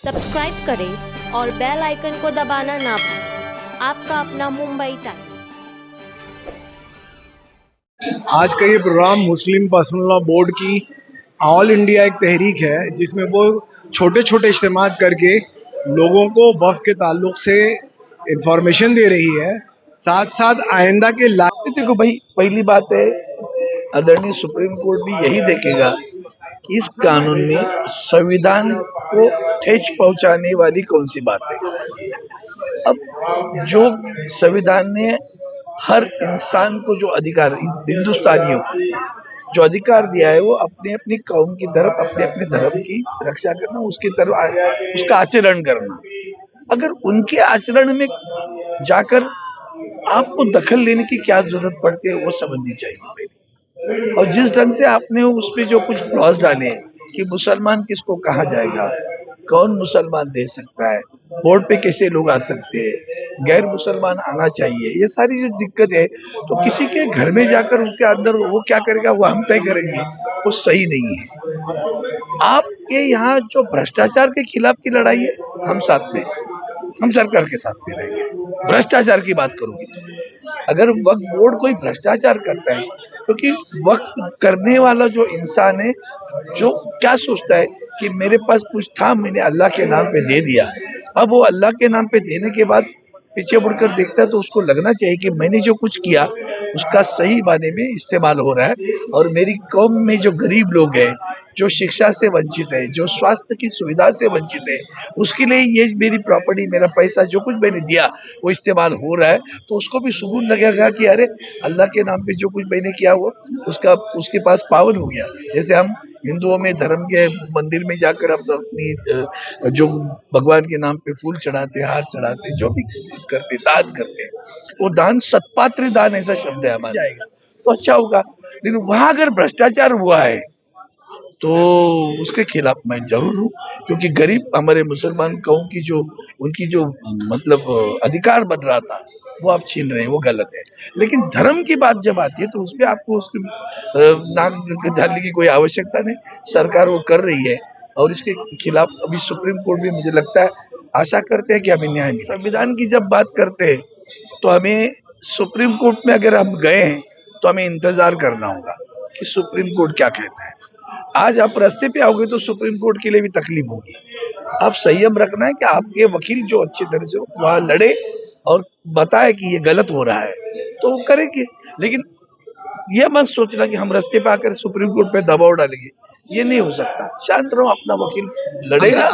Subscribe करें और bell icon को दबाना ना भूलें। आपका अपना मुंबई टाइम्स। आज का ये प्रोग्राम मुस्लिम पर्सनल लॉ बोर्ड की ऑल इंडिया एक तहरीक है, जिसमें वो छोटे छोटे इज्तिमात करके लोगों को वक्फ के ताल्लुक से इंफॉर्मेशन दे रही है। साथ साथ आइंदा के देखो भाई, पहली बात है, आदरणीय सुप्रीम कोर्ट भी यही देखेगा कि इस कानून में संविधान को ठेस पहुंचाने वाली कौन सी बात है। अब जो संविधान ने हर इंसान को जो अधिकार, हिंदुस्तानियों को जो अधिकार दिया है, वो अपने अपनी कौम की तरफ, अपने अपने धर्म की रक्षा करना, उसकी तरफ उसका आचरण करना। अगर उनके आचरण में जाकर आपको दखल लेने की क्या जरूरत पड़ती है, वो समझनी चाहिए पहले। और जिस ढंग से आपने उस पे जो कुछ क्लॉज डाले कि मुसलमान किसको कहा जाएगा, कौन मुसलमान दे सकता है, बोर्ड पे कैसे लोग आ सकते हैं, गैर मुसलमान आना चाहिए, ये सारी जो दिक्कत है, तो किसी के घर में जाकर उसके अंदर वो क्या करेगा वो हम तय करेंगे, वो सही नहीं है। आपके यहाँ जो भ्रष्टाचार के खिलाफ की लड़ाई है, हम साथ में, हम सरकार के साथ में रहेंगे। भ्रष्टाचार की बात करोगे तो अगर वक्फ बोर्ड कोई भ्रष्टाचार करता है, क्योंकि वक्फ करने वाला जो इंसान है, जो क्या सोचता है कि मेरे पास कुछ था, मैंने अल्लाह के नाम पे दे दिया, अब वो अल्लाह के नाम पे देने के बाद पीछे मुड़कर देखता है, तो उसको लगना चाहिए कि मैंने जो कुछ किया उसका सही माने में इस्तेमाल हो रहा है, और मेरी कौम में जो गरीब लोग हैं, जो शिक्षा से वंचित है, जो स्वास्थ्य की सुविधा से वंचित है, उसके लिए ये मेरी प्रॉपर्टी, मेरा पैसा, जो कुछ मैंने दिया वो इस्तेमाल हो रहा है, तो उसको भी सुकून लगेगा कि अरे अल्लाह के नाम पे जो कुछ मैंने किया वो उसके पास पावन हो गया। जैसे हम हिंदुओं में धर्म के मंदिर में जाकर अपनी जो भगवान के नाम पे फूल चढ़ाते, हार चढ़ाते, जो भी करते, दान करते, वो दान सत्पात्र दान ऐसा शब्द है हमारा, जाएगा तो अच्छा होगा। लेकिन वहां अगर भ्रष्टाचार हुआ है तो उसके खिलाफ मैं जरूर हूँ, क्योंकि गरीब हमारे मुसलमान कौम की जो उनकी जो मतलब अधिकार बन रहा था, वो आप छीन रहे हैं, वो गलत है। लेकिन धर्म की बात जब आती है, तो उसमें आपको उसके नाक डालने की कोई आवश्यकता नहीं, सरकार वो कर रही है, और इसके खिलाफ अभी सुप्रीम कोर्ट भी, मुझे लगता है, आशा करते हैं कि हमें न्याय मिले। संविधान की जब बात करते हैं तो हमें सुप्रीम कोर्ट में अगर हम गए हैं तो हमें इंतजार करना होगा कि सुप्रीम कोर्ट क्या कहता है। आज आप रास्ते पे आओगे तो सुप्रीम कोर्ट के लिए भी तकलीफ होगी। आप संयम रखना है कि आपके वकील जो अच्छी तरह से वहां लड़े और बताए कि ये गलत हो रहा है, तो वो करेंगे। लेकिन ये मत सोचना कि हम रास्ते पे आकर सुप्रीम कोर्ट पे दबाव डालेंगे, ये नहीं हो सकता। शांत रहो, अपना वकील लड़ेगा।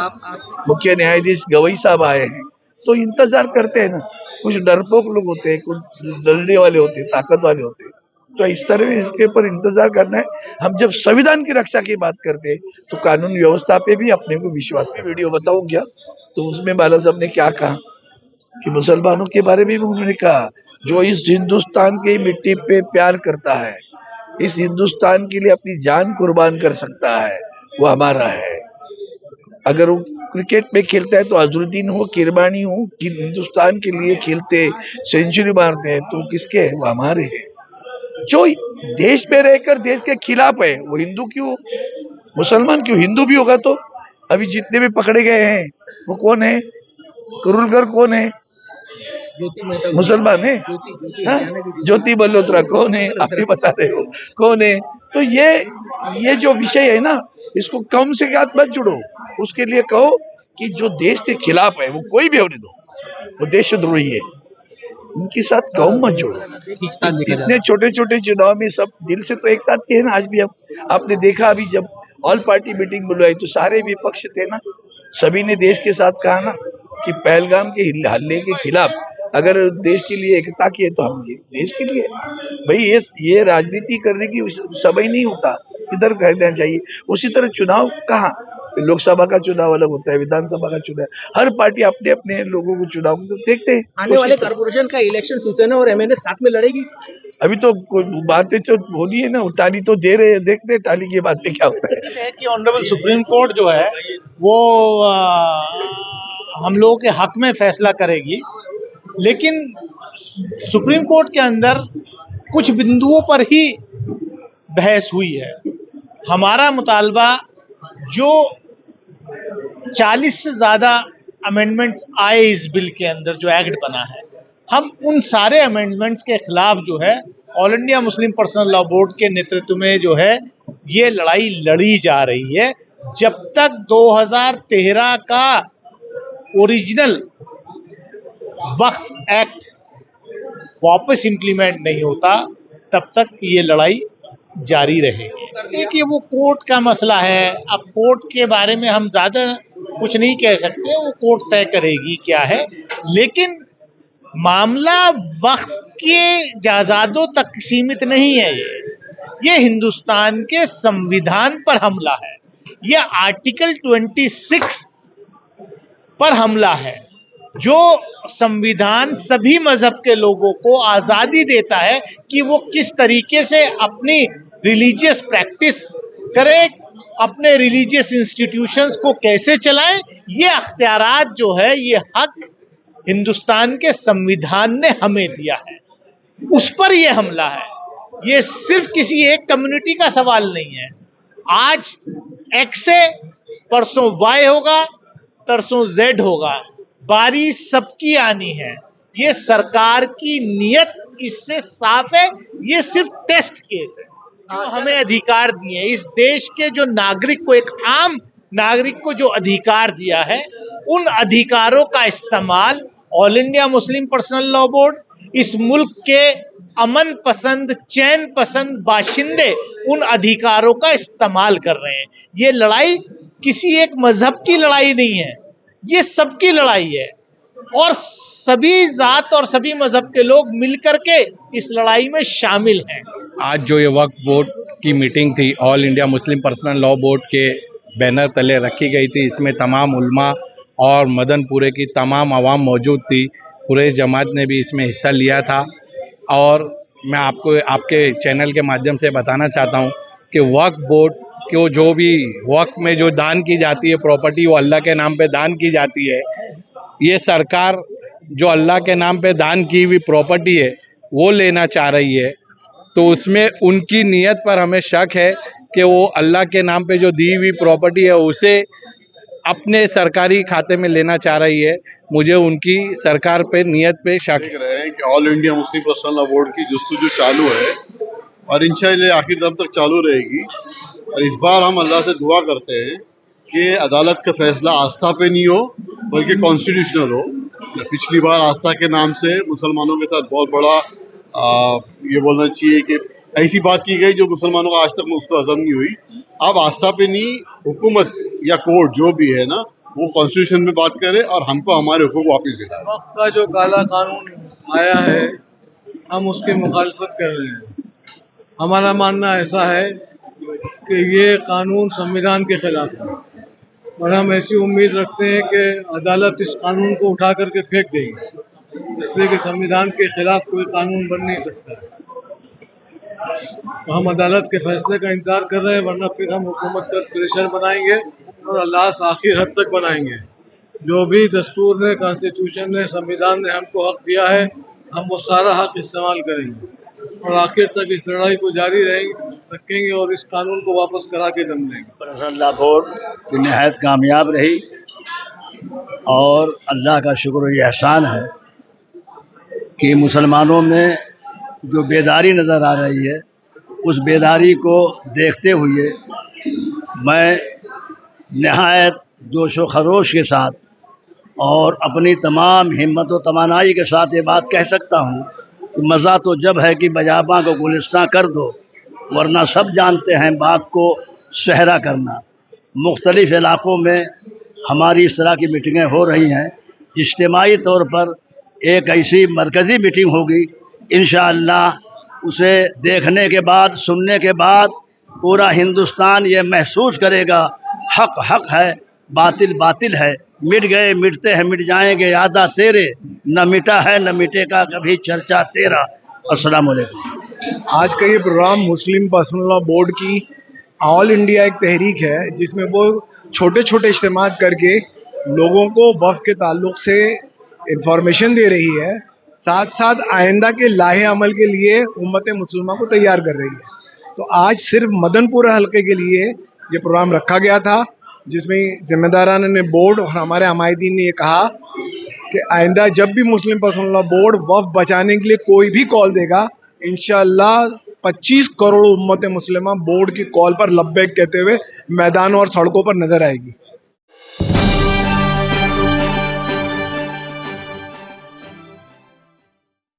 मुख्य न्यायाधीश गवई साहब आए हैं तो इंतजार करते हैं ना। कुछ डरपोक लोग होते हैं, कुछ लड़ने वाले होते हैं, ताकत वाले होते हैं, तो इस तरह इसके ऊपर इंतजार करना है। हम जब संविधान की रक्षा की बात करते हैं तो कानून व्यवस्था पे भी अपने को विश्वास का वीडियो बताऊं क्या, तो उसमें बाला साहब ने क्या कहा कि मुसलमानों के बारे में भी उन्होंने कहा, जो इस हिंदुस्तान की मिट्टी पे प्यार करता है, इस हिंदुस्तान के लिए अपनी जान कुर्बान कर सकता है, वो हमारा है। अगर वो क्रिकेट में खेलता है तो अजरुद्दीन हो, किरमानी हो, कि हिंदुस्तान के लिए खेलते, सेंचुरी मारते हैं, तो किसके है, वो हमारे हैं। जो देश में रहकर देश के खिलाफ है, वो हिंदू क्यों, मुसलमान क्यों, हिंदू भी होगा तो। अभी जितने भी पकड़े गए हैं वो कौन है, कुरुलकर कौन है, मुसलमान है। ज्योति मल्होत्रा कौन है, आप भी बता रहे हो कौन है। तो ये जो विषय है ना, इसको कम से साथ मत जुड़ो। उसके लिए कहो कि जो देश के खिलाफ है, वो कोई भी होने दो, वो देशद्रोही है, उनके साथ कौन मत जोड़ो। इतने छोटे छोटे चुनाव में सब दिल से तो एक साथ ही है ना। आज भी आपने देखा, अभी जब ऑल पार्टी मीटिंग बुलाई तो सारे विपक्ष थे ना, सभी ने देश के साथ कहा ना कि पहलगाम के हल्ले के खिलाफ अगर देश के लिए एकता की है तो हम देश के लिए। भाई ये राजनीति करने की समय नहीं होता, किधर करना चाहिए। उसी तरह चुनाव कहाँ, लोकसभा का चुनाव अलग होता है, विधानसभा का चुनाव, हर पार्टी अपने अपने लोगों को चुनाव तो देखते हैं। आने वाले कॉर्पोरेशन का इलेक्शन शिवसेना और एमएनए साथ में लड़ेगी। अभी तो कोई बातें तो होनी है ना, टाली तो दे रहे हैं, देखते हैं टाली की बातें क्या होता है। कि ऑनरेबल सुप्रीम कोर्ट जो है वो हम लोगों के हक में फैसला करेगी, लेकिन सुप्रीम कोर्ट के अंदर कुछ बिंदुओं पर ही बहस हुई है। हमारा मुतालबा जो 40 से ज़्यादा अमेंडमेंट्स आए इस बिल के अंदर, जो एक्ट बना है। हम उन सारे अमेंडमेंट्स के खिलाफ जो है all India Muslim personal law board के नेतृत्व में जो है ये लड़ाई लड़ी जा रही है। जब तक 2013 का ओरिजिनल वक्फ एक्ट वापस इंप्लीमेंट नहीं होता, तब तक ये लड़ाई जारी रहेगी। देखिए, वो कोर्ट का मसला है। अब कोर्ट के बारे में हम ज़्यादा कुछ नहीं कह सकते, वो कोर्ट तय करेगी क्या है। लेकिन मामला वक्फ के जायदादों तक सीमित नहीं है। ये हिंदुस्तान के संविधान पर हमला है। ये आर्टिकल 26 पर हमला है, जो संविधान सभी मजहब के लोगों को आज़ादी देता है कि वो किस तरीके से अपनी रिलीजियस प्रैक्टिस करें, अपने रिलीजियस इंस्टीट्यूशंस को कैसे चलाएं। ये अख्तियारात जो है, ये हक हिंदुस्तान के संविधान ने हमें दिया है, उस पर ये हमला है। ये सिर्फ किसी एक कम्युनिटी का सवाल नहीं है। आज एक्स है, परसों वाई होगा, तरसों जेड होगा, बारी सबकी आनी है। ये सरकार की नीयत इससे साफ है। ये सिर्फ टेस्ट केस है। जो हमें अधिकार दिए, इस देश के जो नागरिक को, एक आम नागरिक को जो अधिकार दिया है, उन अधिकारों का इस्तेमाल all India Muslim personal law board, इस मुल्क के अमन पसंद, चैन पसंद बाशिंदे उन अधिकारों का इस्तेमाल कर रहे हैं। ये लड़ाई किसी एक मजहब की लड़ाई नहीं है, ये सबकी लड़ाई है और सभी जात और सभी मजहब के लोग मिलकर के इस लड़ाई में शामिल हैं। आज जो ये वक्फ बोर्ड की मीटिंग थी, all India Muslim personal law board के बैनर तले रखी गई थी। इसमें तमाम उल्मा और मदनपुरे की तमाम आवाम मौजूद थी। पूरे जमात ने भी इसमें हिस्सा लिया था। और मैं आपको आपके चैनल के माध्यम से बताना चाहता हूँ कि वक्फ बोर्ड को जो भी वक्फ में जो दान की जाती है प्रॉपर्टी, वो अल्लाह के नाम पे दान की जाती है। ये सरकार जो अल्लाह के नाम पे दान की हुई प्रॉपर्टी है वो लेना चाह रही है, तो उसमें उनकी नीयत पर हमें शक है कि वो अल्लाह के नाम पे जो दी हुई प्रॉपर्टी है उसे अपने सरकारी खाते में लेना चाह रही है। मुझे उनकी सरकार पे नीयत पे शक देख रहे हैं कि all India Muslim personal law board की जस्तुजू चालू है और इंशाअल्लाह आखिर दम तक चालू रहेगी। और इस बार हम अल्लाह से दुआ करते हैं कि अदालत का फैसला आस्था पे नहीं हो बल्कि कॉन्स्टिट्यूशनल हो। पिछली बार आस्था के नाम से मुसलमानों के साथ बहुत बड़ा ये बोलना चाहिए कि ऐसी बात की गई जो मुसलमानों का आज तक उसको हजम नहीं हुई। अब आस्था पे नहीं, हुकूमत या कोर्ट जो भी है ना, वो कॉन्स्टिट्यूशन में बात करे और हमको हमारे हुकूक वापस दिलाए। वक्फ का जो काला कानून आया है, हम उसकी मुखालफत कर रहे हैं। हमारा मानना ऐसा है कि ये कानून संविधान के खिलाफ है और हम ऐसी उम्मीद रखते हैं कि अदालत इस कानून को उठा करके फेंक देगी, इसलिए कि संविधान के खिलाफ कोई कानून बन नहीं सकता है। तो हम अदालत के फैसले का इंतजार कर रहे हैं, वरना फिर हम हुकूमत पर प्रेशर बनाएंगे और अल्लाह से आखिर हद तक बनाएंगे। जो भी दस्तूर ने, कॉन्स्टिट्यूशन ने, संविधान ने हमको हक दिया है, हम वो सारा हक इस्तेमाल करेंगे और आखिर तक इस लड़ाई को जारी रखेंगे और इस कानून को वापस करा के दम लेंगे। पर्सनल लॉ बोर्ड की नहायत कामयाब रही और अल्लाह का शुक्र ये एहसान है कि मुसलमानों में जो बेदारी नज़र आ रही है, उस बेदारी को देखते हुए मैं नहायत जोश व खरोश के साथ और अपनी तमाम हिम्मत व तवानाई के साथ ये बात कह सकता हूँ कि मज़ा तो जब है कि बजाबा को गुलिस्तां कर दो, वरना सब जानते हैं बाग को सहरा करना। मुख्तलिफ़ इलाक़ों में हमारी इस तरह की मीटिंगें हो रही हैं। इज्तिमाई तौर पर एक ऐसी मरकज़ी मीटिंग होगी, इंशाअल्लाह उसे देखने के बाद, सुनने के बाद पूरा हिंदुस्तान ये महसूस करेगा हक हक है, बातिल बातिल है। मिट गए मिटते हैं, मिट जाएंगे यादा तेरे, न मिटा है न मिटेगा कभी चर्चा तेरा। अस्सलाम वालेकुम। आज का ये प्रोग्राम मुस्लिम पर्सनल लॉ बोर्ड की ऑल इंडिया एक तहरीक है, जिसमें वो छोटे छोटे इज्तिमात करके लोगों को वफ़ के ताल्लुक़ से इंफॉर्मेशन दे रही है, साथ साथ आइंदा के लाहे अमल के लिए उम्मत मुसलमान को तैयार कर रही है। तो आज सिर्फ मदनपुरा हल्के के लिए ये प्रोग्राम रखा गया था जिसमें जिम्मेदारान ने बोर्ड और हमारे हमायतीन ने ये कहा कि आइंदा जब भी मुस्लिम पर्सनल लॉ बोर्ड वक्फ बचाने के लिए कोई भी कॉल देगा, इंशाअल्लाह 25 करोड़ उम्मत मुस्लिमा बोर्ड की कॉल पर लब्बैक कहते हुए मैदानों और सड़कों पर नजर आएगी।